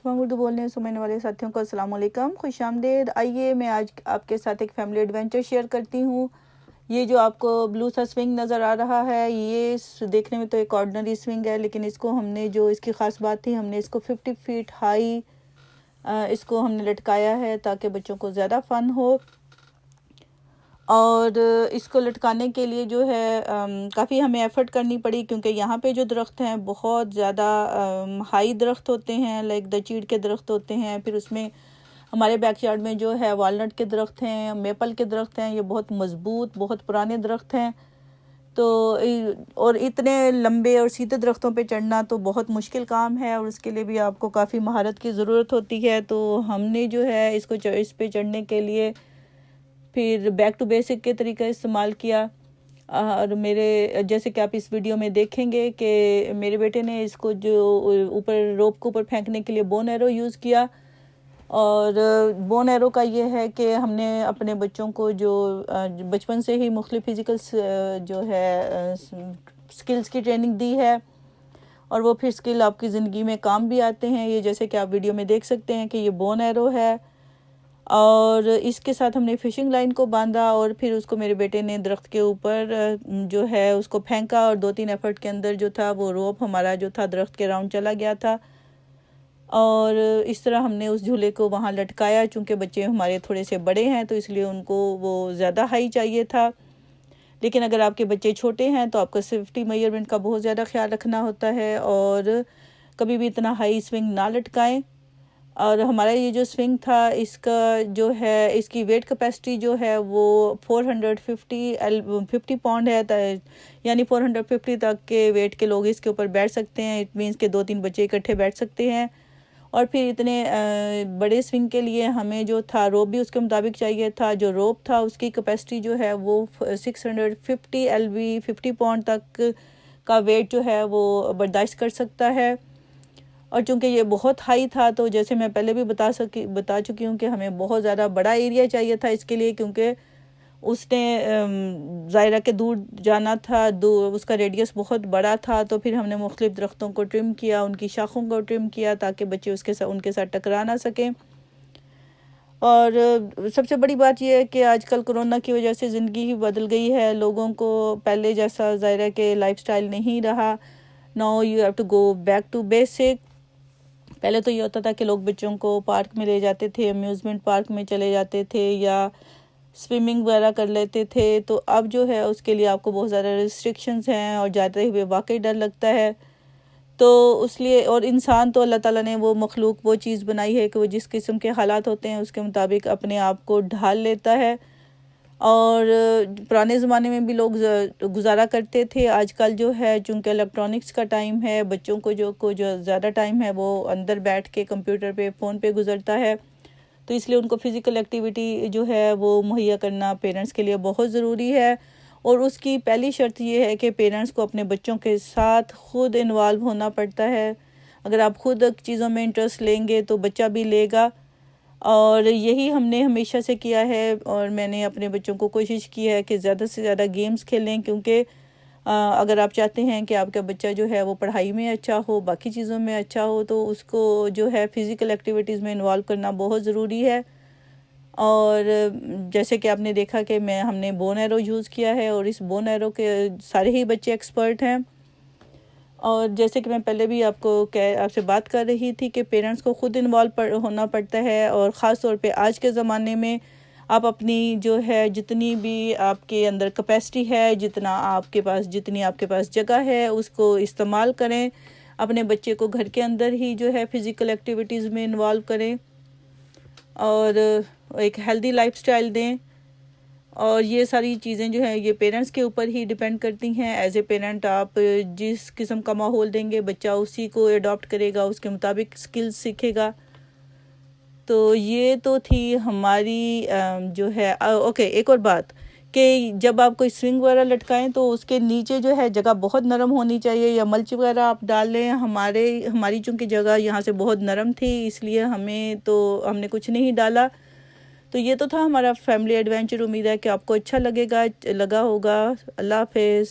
तमाम उर्दू बोलने सुनने वाले साथियों को अस्सलाम वालेकुम, खुश आमदीद। आइए मैं आज आपके साथ एक फैमिली एडवेंचर शेयर करती हूँ। ये जो आपको ब्लू सा स्विंग नज़र आ रहा है, ये देखने में तो एक ऑर्डिनरी स्विंग है, लेकिन इसको हमने जो इसकी ख़ास बात थी, हमने इसको 50 फीट हाई इसको हमने लटकाया है ताकि बच्चों को ज़्यादा फ़न हो। और इसको लटकाने के लिए जो है काफ़ी हमें एफ़र्ट करनी पड़ी, क्योंकि यहाँ पे जो दरख्त हैं बहुत ज़्यादा हाई दरख्त होते हैं, लाइक दचीड़ के दरख्त होते हैं। फिर उसमें हमारे बैकयार्ड में जो है वालनट के दरख्त हैं, मेपल के दरख्त हैं, ये बहुत मज़बूत बहुत पुराने दरख्त हैं। तो और इतने लंबे और सीधे दरख्तों पे चढ़ना तो बहुत मुश्किल काम है, और उसके लिए भी आपको काफ़ी महारत की ज़रूरत होती है। तो हमने जो है इस पे चढ़ने के लिए फिर बैक टू बेसिक के तरीका इस्तेमाल किया। और मेरे जैसे कि आप इस वीडियो में देखेंगे कि मेरे बेटे ने इसको जो ऊपर रोप को ऊपर फेंकने के लिए बोन एरो यूज़ किया। और बोन एरो का ये है कि हमने अपने बच्चों को जो बचपन से ही मुख्तलिफ फिज़िकल जो है स्किल्स की ट्रेनिंग दी है, और वो फिर स्किल आपकी ज़िंदगी में काम भी आते हैं। ये जैसे कि आप वीडियो में देख सकते हैं कि ये बोन एरो है, और इसके साथ हमने फ़िशिंग लाइन को बांधा, और फिर उसको मेरे बेटे ने दरख्त के ऊपर जो है उसको फेंका, और 2-3 एफर्ट के अंदर जो था वो रोप हमारा जो था दरख्त के राउंड चला गया था। और इस तरह हमने उस झूले को वहाँ लटकाया। चूँकि बच्चे हमारे थोड़े से बड़े हैं तो इसलिए उनको वो ज़्यादा हाई चाहिए था, लेकिन अगर आपके बच्चे छोटे हैं तो आपको सेफ्टी मेजरमेंट का बहुत ज़्यादा ख्याल रखना होता है, और कभी भी इतना हाई स्विंग ना लटकाएं। और हमारा ये जो स्विंग था इसका जो है इसकी वेट कैपेसिटी जो है वो 450 पाउंड है, यानी 450 तक के वेट के लोग इसके ऊपर बैठ सकते हैं। इट मीन्स के 2-3 बच्चे इकट्ठे बैठ सकते हैं। और फिर इतने बड़े स्विंग के लिए हमें जो था रोप भी उसके मुताबिक चाहिए था। जो रोप था उसकी कैपेसिटी जो है वो 650 LB 50 पाउंड तक का वेट जो है वो बर्दाश्त कर सकता है। और चूँकि ये बहुत हाई था तो जैसे मैं पहले भी बता चुकी हूँ कि हमें बहुत ज़्यादा बड़ा एरिया चाहिए था इसके लिए, क्योंकि उसने ज़ायरा के दूर जाना था, उसका रेडियस बहुत बड़ा था। तो फिर हमने मुख्तलिफ दरख्तों को ट्रिम किया, उनकी शाखों को ट्रिम किया ताकि बच्चे उनके साथ टकरा ना सकें। और सबसे बड़ी बात यह है कि आजकल कोरोना की वजह से ज़िंदगी ही बदल गई है। लोगों को पहले जैसा ज़ायरा के लाइफस्टाइल नहीं रहा। Now you have to go back to basic. पहले तो ये होता था कि लोग बच्चों को पार्क में ले जाते थे, अम्यूज़मेंट पार्क में चले जाते थे, या स्विमिंग वगैरह कर लेते थे। तो अब जो है उसके लिए आपको बहुत ज़्यादा रिस्ट्रिक्शंस हैं, और जाते हुए वाकई डर लगता है। तो इसलिए, और इंसान तो अल्लाह ताला ने वो मखलूक वो चीज़ बनाई है कि वो जिस किस्म के हालात होते हैं उसके मुताबिक अपने आप को ढाल लेता है। और पुराने ज़माने में भी लोग गुजारा करते थे। आजकल जो है चूँकि इलेक्ट्रॉनिक्स का टाइम है, बच्चों को जो ज़्यादा टाइम है वो अंदर बैठ के कंप्यूटर पे फ़ोन पे गुजरता है, तो इसलिए उनको फ़िज़िकल एक्टिविटी जो है वो मुहैया करना पेरेंट्स के लिए बहुत ज़रूरी है। और उसकी पहली शर्त ये है कि पेरेंट्स को अपने बच्चों के साथ ख़ुद इन्वॉल्व होना पड़ता है। अगर आप ख़ुद चीज़ों में इंटरेस्ट लेंगे तो बच्चा भी लेगा, और यही हमने हमेशा से किया है। और मैंने अपने बच्चों को कोशिश की है कि ज़्यादा से ज़्यादा गेम्स खेलें, क्योंकि अगर आप चाहते हैं कि आपका बच्चा जो है वो पढ़ाई में अच्छा हो, बाकी चीज़ों में अच्छा हो, तो उसको जो है फ़िज़िकल एक्टिविटीज़ में इन्वॉल्व करना बहुत ज़रूरी है। और जैसे कि आपने देखा कि हमने बोन एरो यूज़ किया है, और इस बोन एरो के सारे ही बच्चे एक्सपर्ट हैं। और जैसे कि मैं पहले भी आपसे बात कर रही थी कि पेरेंट्स को ख़ुद इन्वॉल्व होना पड़ता है। और ख़ास तौर पे आज के ज़माने में आप अपनी जो है जितनी भी आपके अंदर कैपेसिटी है, जितनी आपके पास जगह है, उसको इस्तेमाल करें। अपने बच्चे को घर के अंदर ही जो है फ़िज़िकल एक्टिविटीज़ में इन्वॉल्व करें, और एक हेल्दी लाइफस्टाइल दें। और ये सारी चीज़ें जो हैं ये पेरेंट्स के ऊपर ही डिपेंड करती हैं। एज ए पेरेंट आप जिस किस्म का माहौल देंगे बच्चा उसी को अडॉप्ट करेगा, उसके मुताबिक स्किल्स सीखेगा। तो ये तो थी हमारी जो है ओके। एक और बात कि जब आप कोई स्विंग वगैरह लटकाएं तो उसके नीचे जो है जगह बहुत नरम होनी चाहिए, या मल्च वगैरह आप डाल लें। हमारी चूँकि जगह यहाँ से बहुत नरम थी, इसलिए हमने कुछ नहीं डाला। तो ये तो था हमारा फैमिली एडवेंचर। उम्मीद है कि आपको अच्छा लगा होगा। अल्लाह हाफ़िज़।